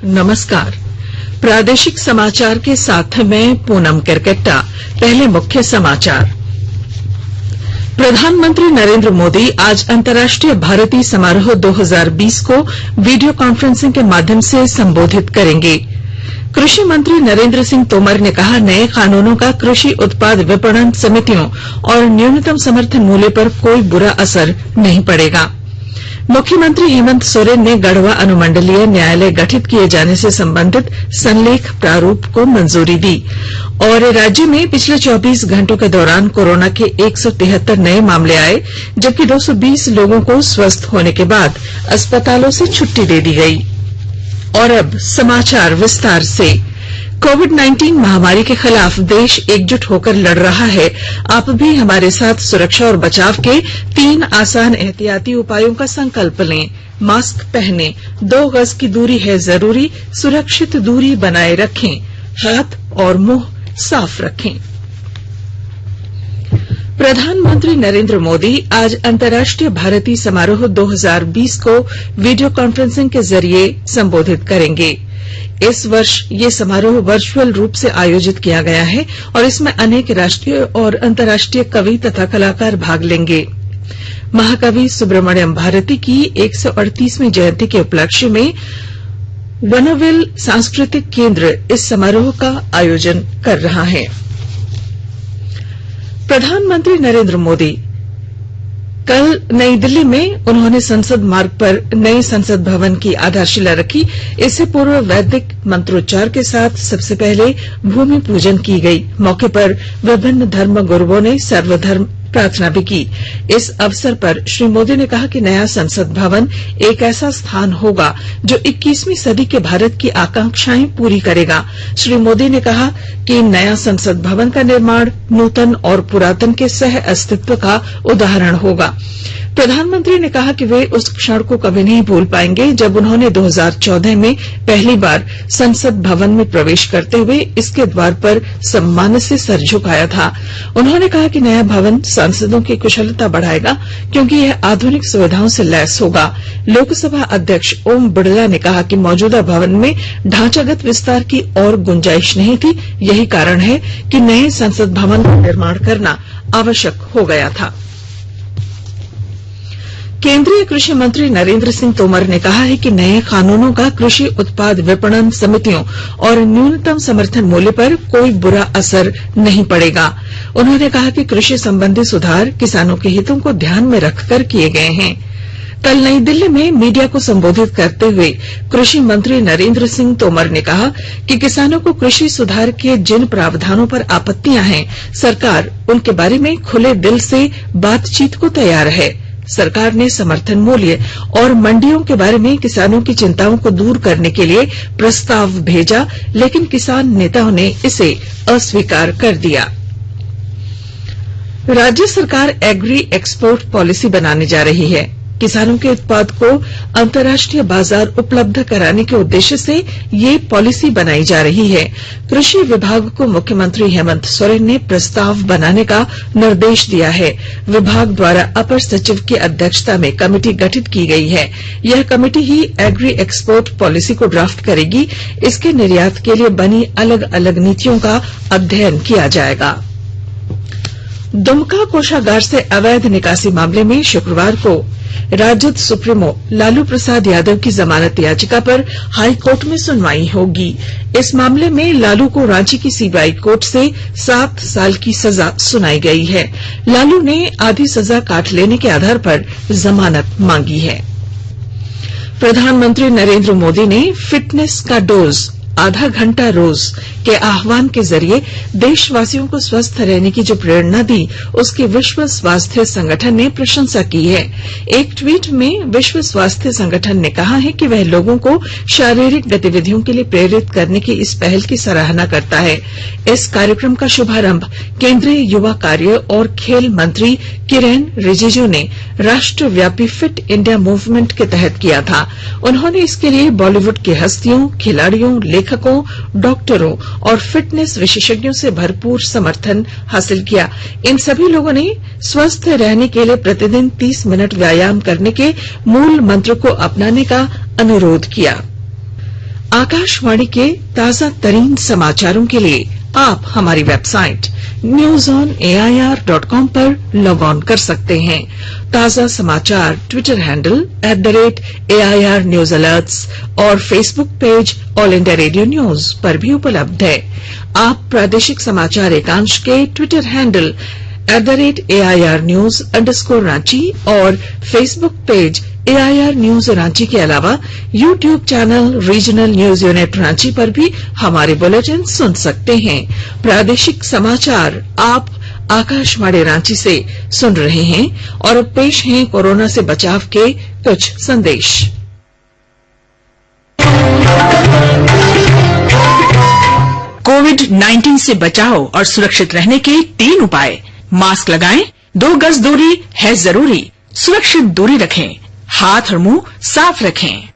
नमस्कार। प्रादेशिक समाचार के साथ मैं पूनम केरकेट्टा। पहले मुख्य समाचार। प्रधानमंत्री नरेंद्र मोदी आज अंतर्राष्ट्रीय भारती समारोह 2020 को वीडियो कॉन्फ्रेंसिंग के माध्यम से संबोधित करेंगे। कृषि मंत्री नरेंद्र सिंह तोमर ने कहा, नए कानूनों का कृषि उत्पाद विपणन समितियों और न्यूनतम समर्थन मूल्य पर कोई बुरा असर नहीं पड़ेगा। मुख्यमंत्री हेमंत सोरेन ने गढ़वा अनुमंडलीय न्यायालय गठित किए जाने से संबंधित संलेख प्रारूप को मंजूरी दी और राज्य में पिछले 24 घंटों के दौरान कोरोना के 173 नए मामले आए, जबकि 220 लोगों को स्वस्थ होने के बाद अस्पतालों से छुट्टी दे दी गई। और अब समाचार विस्तार से। कोविड-19 महामारी के खिलाफ देश एकजुट होकर लड़ रहा है। आप भी हमारे साथ सुरक्षा और बचाव के 3 आसान एहतियाती उपायों का संकल्प लें। मास्क पहनें, 2 गज की दूरी है जरूरी, सुरक्षित दूरी बनाए रखें, हाथ और मुंह साफ रखें। प्रधानमंत्री नरेंद्र मोदी आज अंतर्राष्ट्रीय भारती समारोह 2020 को वीडियो कॉन्फ्रेंसिंग के जरिए संबोधित करेंगे। इस वर्ष ये समारोह वर्चुअल रूप से आयोजित किया गया है और इसमें अनेक राष्ट्रीय और अंतर्राष्ट्रीय कवि तथा कलाकार भाग लेंगे। महाकवि सुब्रमण्यम भारती की 138वीं जयंती के उपलक्ष्य में वनोविल सांस्कृतिक केंद्र इस समारोह का आयोजन कर रहा है। प्रधानमंत्री नरेंद्र मोदी कल नई दिल्ली में उन्होंने संसद मार्ग पर नए संसद भवन की आधारशिला रखी। इससे पूर्व वैदिक मंत्रोच्चार के साथ सबसे पहले भूमि पूजन की गई। मौके पर विभिन्न धर्म गुरुओं ने सर्वधर्म प्रार्थना भी की। इस अवसर पर श्री मोदी ने कहा कि नया संसद भवन एक ऐसा स्थान होगा जो 21वीं सदी के भारत की आकांक्षाएं पूरी करेगा। श्री मोदी ने कहा कि नया संसद भवन का निर्माण नूतन और पुरातन के सह अस्तित्व का उदाहरण होगा। प्रधानमंत्री ने कहा कि वे उस क्षण को कभी नहीं भूल पाएंगे जब उन्होंने 2014 में पहली बार संसद भवन में प्रवेश करते हुए इसके द्वार पर सम्मान से सर झुकाया था। उन्होंने कहा कि नया भवन सांसदों की कुशलता बढ़ाएगा क्योंकि यह आधुनिक सुविधाओं से लैस होगा। लोकसभा अध्यक्ष ओम बिड़ला ने कहा कि मौजूदा भवन में ढांचागत विस्तार की और गुंजाइश नहीं थी। यही कारण है कि नए संसद भवन का निर्माण करना आवश्यक हो गया था। केंद्रीय कृषि मंत्री नरेंद्र सिंह तोमर ने कहा है कि नए कानूनों का कृषि उत्पाद विपणन समितियों और न्यूनतम समर्थन मूल्य पर कोई बुरा असर नहीं पड़ेगा। उन्होंने कहा कि कृषि संबंधी सुधार किसानों के हितों को ध्यान में रखकर किए गए हैं। कल नई दिल्ली में मीडिया को संबोधित करते हुए कृषि मंत्री नरेंद्र सिंह तोमर ने कहा कि किसानों को कृषि सुधार के जिन प्रावधानों पर आपत्तियां हैं, सरकार उनके बारे में खुले दिल से बातचीत को तैयार है। सरकार ने समर्थन मूल्य और मंडियों के बारे में किसानों की चिंताओं को दूर करने के लिए प्रस्ताव भेजा, लेकिन किसान नेताओं ने इसे अस्वीकार कर दिया। राज्य सरकार एग्री एक्सपोर्ट पॉलिसी बनाने जा रही है। किसानों के उत्पाद को अंतर्राष्ट्रीय बाजार उपलब्ध कराने के उद्देश्य से ये पॉलिसी बनाई जा रही है। कृषि विभाग को मुख्यमंत्री हेमंत सोरेन ने प्रस्ताव बनाने का निर्देश दिया है। विभाग द्वारा अपर सचिव की अध्यक्षता में कमेटी गठित की गई है। यह कमेटी ही एग्री एक्सपोर्ट पॉलिसी को ड्राफ्ट करेगी। इसके निर्यात के लिए बनी अलग अलग नीतियों का अध्ययन किया जाएगा। दुमका कोषागार से अवैध निकासी मामले में शुक्रवार को राजद सुप्रीमो लालू प्रसाद यादव की जमानत याचिका पर हाईकोर्ट में सुनवाई होगी। इस मामले में लालू को रांची की सीबीआई कोर्ट से 7 साल की सजा सुनाई गई है। लालू ने आधी सजा काट लेने के आधार पर जमानत मांगी है। प्रधानमंत्री नरेंद्र मोदी ने फिटनेस का डोज आधा घंटा रोज के आह्वान के जरिए देशवासियों को स्वस्थ रहने की जो प्रेरणा दी, उसकी विश्व स्वास्थ्य संगठन ने प्रशंसा की है। एक ट्वीट में विश्व स्वास्थ्य संगठन ने कहा है कि वह लोगों को शारीरिक गतिविधियों के लिए प्रेरित करने की इस पहल की सराहना करता है। इस कार्यक्रम का शुभारंभ केंद्रीय युवा कार्य और खेल मंत्री किरेन रिजिजू ने राष्ट्रव्यापी फिट इंडिया मूवमेंट के तहत किया था। उन्होंने इसके लिए बॉलीवुड की हस्तियों, खिलाड़ियों, लेखकों, डॉक्टरों और फिटनेस विशेषज्ञों से भरपूर समर्थन हासिल किया। इन सभी लोगों ने स्वस्थ रहने के लिए प्रतिदिन 30 मिनट व्यायाम करने के मूल मंत्र को अपनाने का अनुरोध किया। आकाशवाणी के ताजा तरीन समाचारों के लिए आप हमारी वेबसाइट newsonair.com पर लॉग ऑन कर सकते हैं। ताजा समाचार Twitter handle @AIR news alerts और Facebook page All India Radio News पर भी उपलब्ध है। आप प्रादेशिक समाचार एकांश के Twitter handle @AIR news _Ranchi और Facebook page AIR news Ranchi के अलावा YouTube channel regional news unit Ranchi पर भी हमारे बुलेटिन सुन सकते हैं। प्रादेशिक समाचार आप आकाशवाणी रांची से सुन रहे हैं और अब पेश हैं कोरोना से बचाव के कुछ संदेश। कोविड-19 से बचाव और सुरक्षित रहने के 3 उपाय। मास्क लगाएं, 2 गज दूरी है जरूरी, सुरक्षित दूरी रखें, हाथ और मुंह साफ रखें।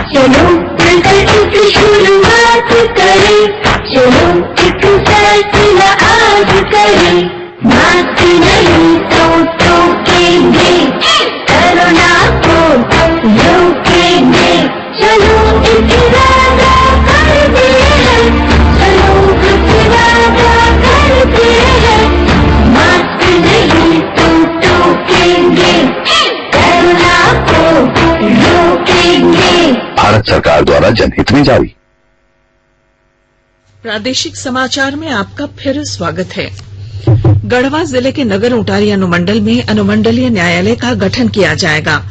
चलो मिलकर की शुरुआत करें, चलो एक फैसला आज करें, मास्क नहीं तो टोकेंगे, कोरोना को रोकेंगे, चलो एक वादा करते हैं, चलो एक वादा करते हैं, मास्क नहीं तो टोकेंगे, कोरोना को रोकेंगे। भारत सरकार द्वारा जनहित में जारी। प्रादेशिक समाचार में आपका फिर स्वागत है। गढ़वा जिले के नगर उंटारी अनुमंडल में अनुमंडलीय न्यायालय का गठन किया जाएगा।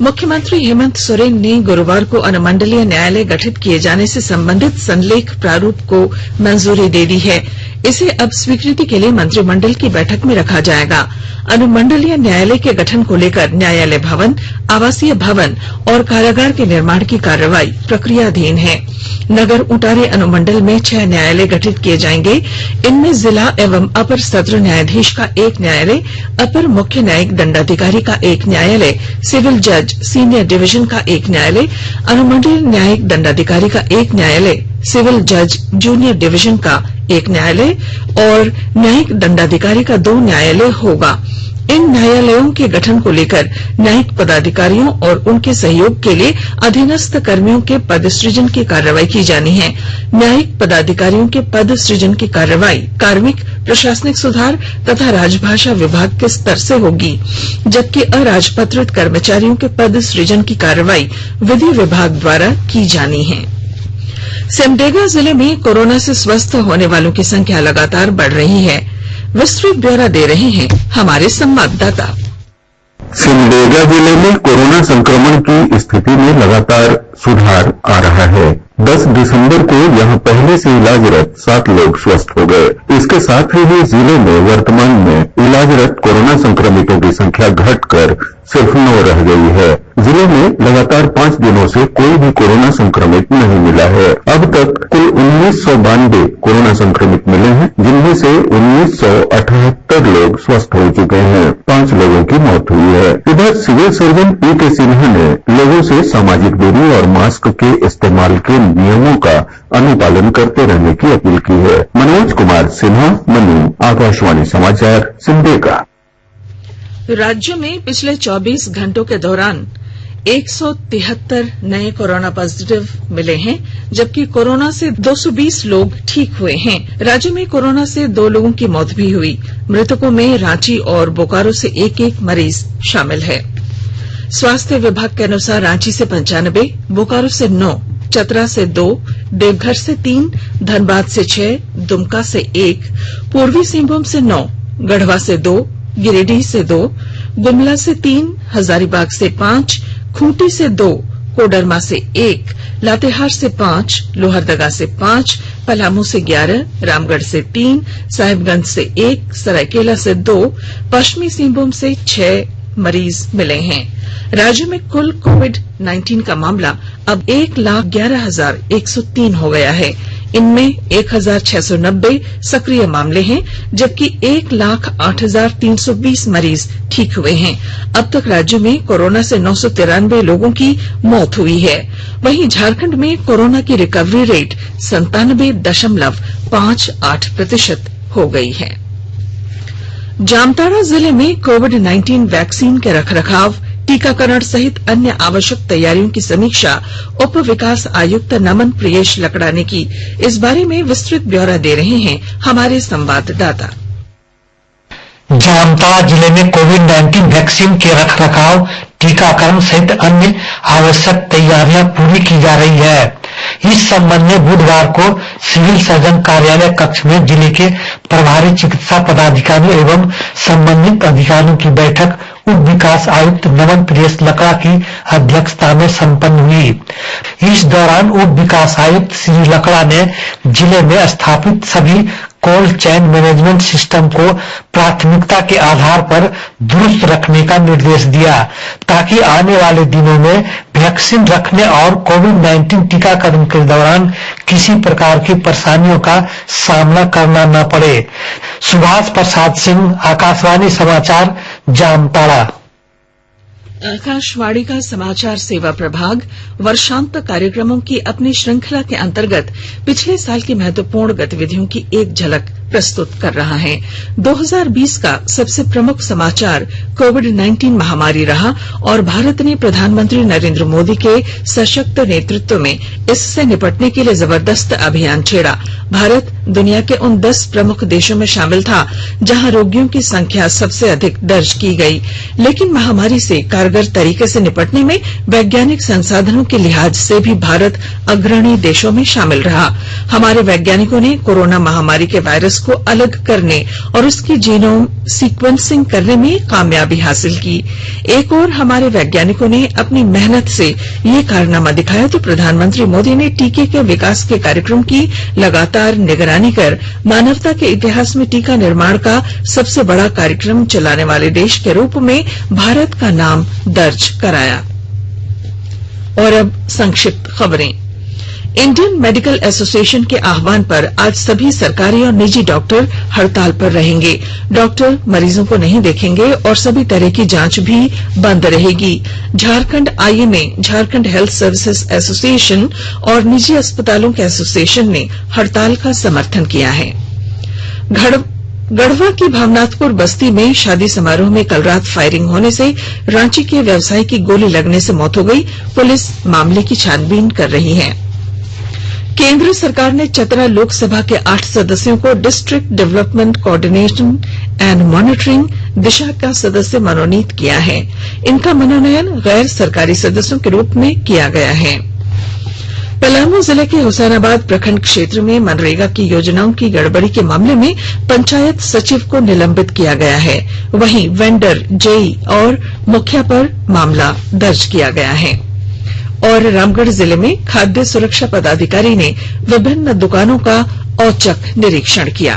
मुख्यमंत्री हेमंत सोरेन ने गुरुवार को अनुमंडलीय न्यायालय गठित किए जाने से संबंधित संलेख प्रारूप को मंजूरी दे दी है। इसे अब स्वीकृति के लिए मंत्रिमंडल की बैठक में रखा जाएगा। अनुमंडलीय न्यायालय के गठन को लेकर न्यायालय भवन, आवासीय भवन और कारागार के निर्माण की कार्रवाई प्रक्रियाधीन है। नगर उंटारी अनुमंडल में 6 न्यायालय गठित किए जाएंगे। इनमें जिला एवं अपर सत्र न्यायाधीश का 1 न्यायालय, अपर मुख्य न्यायिक दंडाधिकारी का 1 न्यायालय, सिविल जज सीनियर डिवीजन का 1 न्यायालय, अनुमंडलीय न्यायिक दंडाधिकारी का 1 न्यायालय, सिविल जज जूनियर डिवीजन का 1 न्यायालय और न्यायिक दंडाधिकारी का 2 न्यायालय होगा। इन न्यायालयों के गठन को लेकर न्यायिक पदाधिकारियों और उनके सहयोग के लिए अधीनस्थ कर्मियों के पद सृजन की कार्रवाई की जानी है। न्यायिक पदाधिकारियों के पद सृजन की कार्रवाई कार्मिक, प्रशासनिक सुधार तथा राजभाषा विभाग के स्तर से होगी, जबकि अराजपत्रित कर्मचारियों के पद सृजन की कार्रवाई विधि विभाग द्वारा की जानी है। सिमडेगा जिले में कोरोना से स्वस्थ होने वालों की संख्या लगातार बढ़ रही है। विस्तृत ब्यौरा दे रहे हैं हमारे संवाददाता। सिमडेगा जिले में कोरोना संक्रमण की स्थिति में लगातार सुधार आ रहा है। 10 दिसंबर को यहां पहले से इलाजरत 7 लोग स्वस्थ हो गए। इसके साथ ही जिले में वर्तमान में इलाजरत कोरोना संक्रमितों की संख्या घटकर सिर्फ 9 रह गई है। जिले में लगातार 5 दिनों से कोई भी कोरोना संक्रमित नहीं मिला है। अब तक कुल 1992 कोरोना संक्रमित मिले हैं, जिनमें से 1978 लोग स्वस्थ हो चुके हैं। 5 लोगों की मौत हुई है। इधर सिविल सर्जन पी.के. सिन्हा ने लोगों से सामाजिक दूरी और मास्क के इस्तेमाल के नियमों का अनुपालन करते रहने की अपील की है। मनोज कुमार सिन्हा, मनु, आकाशवाणी समाचार, सिमडेगा। राज्य में पिछले 24 घंटों के दौरान 173 नए कोरोना पॉजिटिव मिले हैं, जबकि कोरोना से 220 लोग ठीक हुए हैं। राज्य में कोरोना से 2 लोगों की मौत भी हुई। मृतकों में रांची और बोकारो से 1-1 मरीज शामिल है। स्वास्थ्य विभाग के अनुसार रांची से 95, बोकारो से 9, चतरा से 2, देवघर से 3, धनबाद से 6, दुमका से 1, पूर्वी सिंहभूम से 9, गढ़वा से 2, गिरिडीह से 2, गुमला से 3, हजारीबाग से 5, खूंटी से 2, कोडरमा से 1, लातेहार से 5, लोहरदगा से 5, पलामू से 11, रामगढ़ से 3, साहिबगंज से 1, सरायकेला से 2, पश्चिमी सिंहभूम से 6 मरीज मिले हैं। राज्य में कुल कोविड-19 का मामला अब 1,11,103 हो गया है। इनमें 1,690 सक्रिय मामले हैं, जबकि 1,08,320 मरीज ठीक हुए हैं। अब तक राज्य में कोरोना से 993 लोगों की मौत हुई है। वहीं झारखंड में कोरोना की रिकवरी रेट 97.58% हो गई है। जामताड़ा जिले में कोविड-19 वैक्सीन के रखरखाव, टीकाकरण सहित अन्य आवश्यक तैयारियों की समीक्षा उप विकास आयुक्त नमन प्रियेश लकड़ा ने की। इस बारे में विस्तृत ब्यौरा दे रहे हैं हमारे संवाददाता। जामताड़ा जिले में कोविड-19 वैक्सीन के रखरखाव, टीकाकरण सहित अन्य आवश्यक तैयारियां पूरी की जा रही है। इस संबंध में बुधवार को सिविल सर्जन कार्यालय कक्ष में जिले के प्रभारी चिकित्सा पदाधिकारियों एवं संबंधित अधिकारियों की बैठक उप विकास आयुक्त नमन प्रियेश लकड़ा की अध्यक्षता में संपन्न हुई। इस दौरान उप विकास आयुक्त श्री लकड़ा ने जिले में स्थापित सभी कोल्ड चेन मैनेजमेंट सिस्टम को प्राथमिकता के आधार पर दुरुस्त रखने का निर्देश दिया, ताकि आने वाले दिनों में वैक्सीन रखने और कोविड-19 टीकाकरण के दौरान किसी प्रकार की परेशानियों का सामना करना न पड़े। सुभाष प्रसाद सिंह, आकाशवाणी समाचार, जामताड़ा। आकाशवाणी का समाचार सेवा प्रभाग वर्षांत कार्यक्रमों की अपनी श्रृंखला के अंतर्गत पिछले साल की महत्वपूर्ण गतिविधियों की एक झलक प्रस्तुत कर रहा है। 2020 का सबसे प्रमुख समाचार कोविड-19 महामारी रहा और भारत ने प्रधानमंत्री नरेंद्र मोदी के सशक्त नेतृत्व में इससे निपटने के लिए जबरदस्त अभियान छेड़ा। भारत दुनिया के उन 10 प्रमुख देशों में शामिल था जहां रोगियों की संख्या सबसे अधिक दर्ज की गई, लेकिन महामारी से कारगर तरीके से निपटने में वैज्ञानिक संसाधनों के लिहाज से भी भारत अग्रणी देशों में शामिल रहा। हमारे वैज्ञानिकों ने कोरोना महामारी के वायरस को अलग करने और उसकी जीनोम सीक्वेंसिंग करने में कामयाबी हासिल की। एक और हमारे वैज्ञानिकों ने अपनी मेहनत से ये कारनामा दिखाया तो प्रधानमंत्री मोदी ने टीके के विकास के कार्यक्रम की लगातार निगरानी कर मानवता के इतिहास में टीका निर्माण का सबसे बड़ा कार्यक्रम चलाने वाले देश के रूप में भारत का नाम दर्ज कराया। और अब संक्षिप्त खबरें। इंडियन मेडिकल एसोसिएशन के आह्वान पर आज सभी सरकारी और निजी डॉक्टर हड़ताल पर रहेंगे। डॉक्टर मरीजों को नहीं देखेंगे और सभी तरह की जांच भी बंद रहेगी। Jharkhand IMA, Jharkhand health services association और निजी अस्पतालों के एसोसिएशन ने हड़ताल का समर्थन किया है। गढ़वा की भावनाथपुर बस्ती में शादी समारोह में कल रात फायरिंग होने से रांची के व्यवसायी की गोली लगने से मौत हो गई। पुलिस मामले की छानबीन कर रही है। केंद्र सरकार ने चतरा लोकसभा के 8 सदस्यों को district development coordination and monitoring Disha का सदस्य मनोनीत किया है। इनका मनोनयन गैर सरकारी सदस्यों के रूप में किया गया है। पलामू जिले के हुसैनाबाद प्रखंड क्षेत्र में मनरेगा की योजनाओं की गड़बड़ी के मामले में पंचायत सचिव को निलंबित किया गया है। वहीं वेंडर, जेई और मुखिया पर मामला दर्ज किया गया है। और रामगढ़ जिले में खाद्य सुरक्षा पदाधिकारी ने विभिन्न दुकानों का औचक निरीक्षण किया।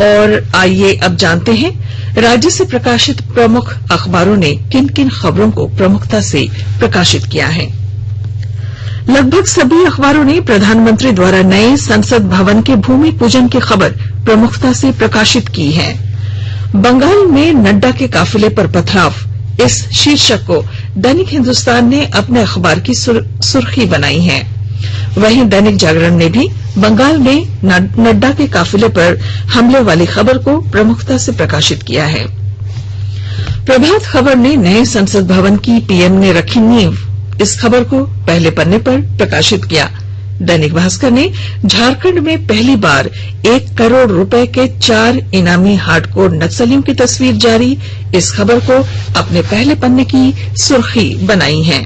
और आइए अब जानते हैं राज्य से प्रकाशित प्रमुख अखबारों ने किन किन खबरों को प्रमुखता से प्रकाशित किया है। लगभग सभी अखबारों ने प्रधानमंत्री द्वारा नए संसद भवन के भूमि पूजन की खबर प्रमुखता से प्रकाशित की है। बंगाल में नड्डा के काफिले पर पथराव, इस शीर्षक को दैनिक हिंदुस्तान ने अपने अखबार की सुर्खी बनाई है। वहीं दैनिक जागरण ने भी बंगाल में नड्डा के काफिले पर हमले वाली खबर को प्रमुखता से प्रकाशित किया है। प्रभात खबर ने नए संसद भवन की पीएम ने रखी नींव, इस खबर को पहले पन्ने पर प्रकाशित किया। दैनिक भास्कर ने झारखंड में पहली बार 1 करोड़ रुपए के 4 इनामी हार्डकोर नक्सलियों की तस्वीर जारी, इस खबर को अपने पहले पन्ने की सुर्खी बनाई है।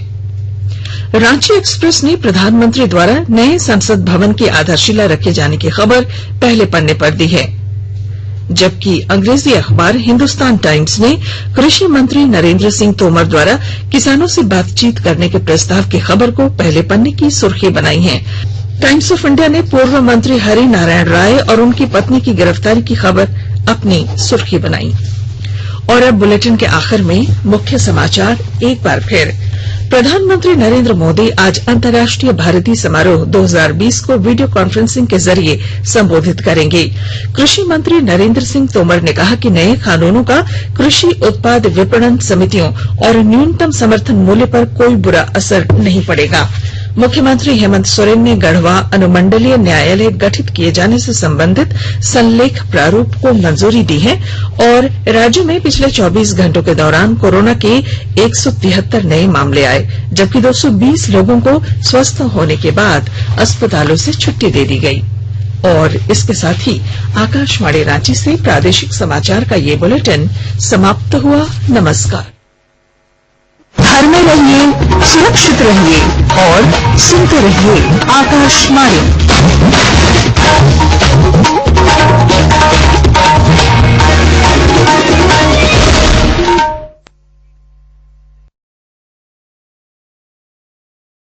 रांची एक्सप्रेस ने प्रधानमंत्री द्वारा नए संसद भवन की आधारशिला रखे जाने की खबर पहले पन्ने पर दी है। जबकि अंग्रेजी अखबार हिंदुस्तान टाइम्स ने कृषि मंत्री नरेंद्र सिंह तोमर द्वारा किसानों से बातचीत करने के प्रस्ताव की खबर को पहले पन्ने की सुर्खी बनाई है। टाइम्स ऑफ इंडिया ने पूर्व मंत्री हरि नारायण राय और उनकी पत्नी की गिरफ्तारी की खबर अपनी सुर्खी बनाई। और अब बुलेटिन के आखिर में मुख्य समाचार एक बार फिर। प्रधानमंत्री नरेंद्र मोदी आज अंतर्राष्ट्रीय भारतीय समारोह 2020 को वीडियो कॉन्फ्रेंसिंग के जरिए संबोधित करेंगे। कृषि मंत्री नरेंद्र सिंह तोमर ने कहा कि नए कानूनों का कृषि उत्पाद विपणन समितियों और न्यूनतम समर्थन मूल्य पर कोई बुरा असर नहीं पड़ेगा। मुख्यमंत्री हेमंत सोरेन ने गढ़वा अनुमंडलीय न्यायालय गठित किए जाने से संबंधित संलेख प्रारूप को मंजूरी दी है और राज्य में पिछले 24 घंटों के दौरान कोरोना के 173 नए मामले आए, जबकि 220 लोगों को स्वस्थ होने के बाद अस्पतालों से छुट्टी दे दी गई। और इसके साथ ही आकाशवाणी रांची से प्रादेशिक समाचार का ये बुलेटिन समाप्त हुआ। नमस्कार। घर में रहिए, सुरक्षित रहिए और सुनते रहिए आकाशवाणी।